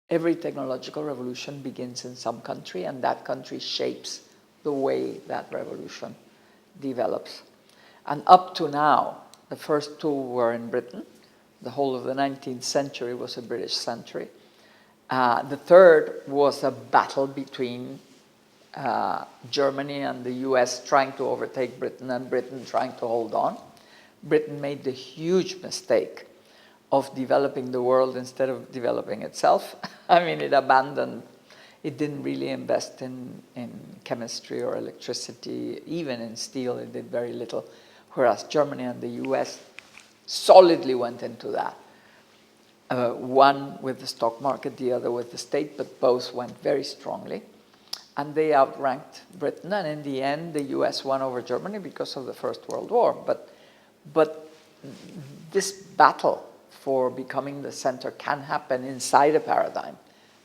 Every technological revolution begins in some country, and that country shapes the way that revolution develops. And up to now, the first two were in Britain. The whole of the 19th century was a British century. The third was a battle between Germany and the US trying to overtake Britain and Britain trying to hold on. Britain made the huge mistake of developing the world instead of developing itself. I mean, it didn't really invest in chemistry or electricity, even in steel, it did very little, whereas Germany and the US solidly went into that. One with the stock market, the other with the state, but both went very strongly. And they outranked Britain, and in the end, the US won over Germany because of the First World War. But this battle for becoming the center can happen inside a paradigm,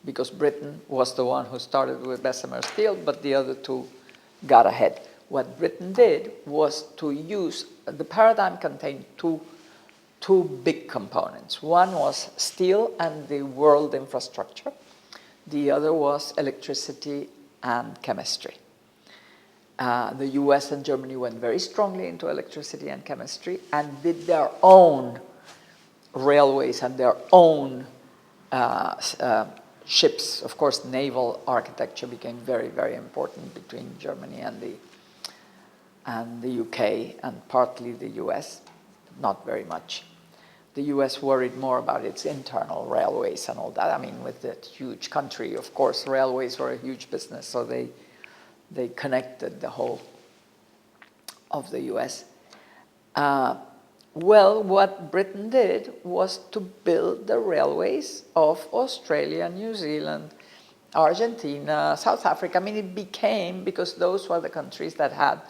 because Britain was the one who started with Bessemer steel, but the other two got ahead. What Britain did was to use, the paradigm contained two big components. One was steel and the world infrastructure. The other was electricity and chemistry. The US and Germany went very strongly into electricity and chemistry and did their own railways and their own ships. Of course, naval architecture became very, very important between Germany and the UK and partly the US, not very much. The US worried more about its internal railways and all that. I mean, with that huge country, of course, railways were a huge business, so they connected the whole of the US. Well, what Britain did was to build the railways of Australia, New Zealand, Argentina, South Africa. I mean, it became, because those were the countries that had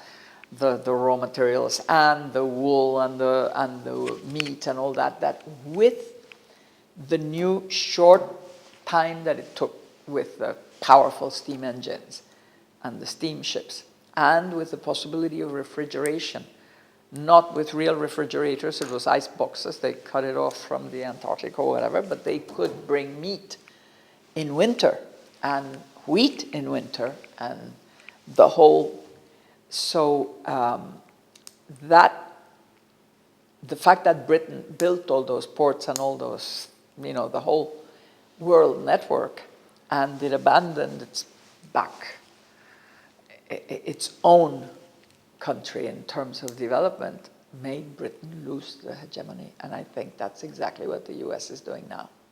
the raw materials and the wool and the meat and all that, that with the new short time that it took with the powerful steam engines and the steamships, and with the possibility of refrigeration, not with real refrigerators, it was ice boxes, they cut it off from the Antarctic or whatever, but they could bring meat in winter and wheat in winter and the whole. So the fact that Britain built all those ports and all those, the whole world network, and it abandoned its own country in terms of development, made Britain lose the hegemony. And I think that's exactly what the US is doing now.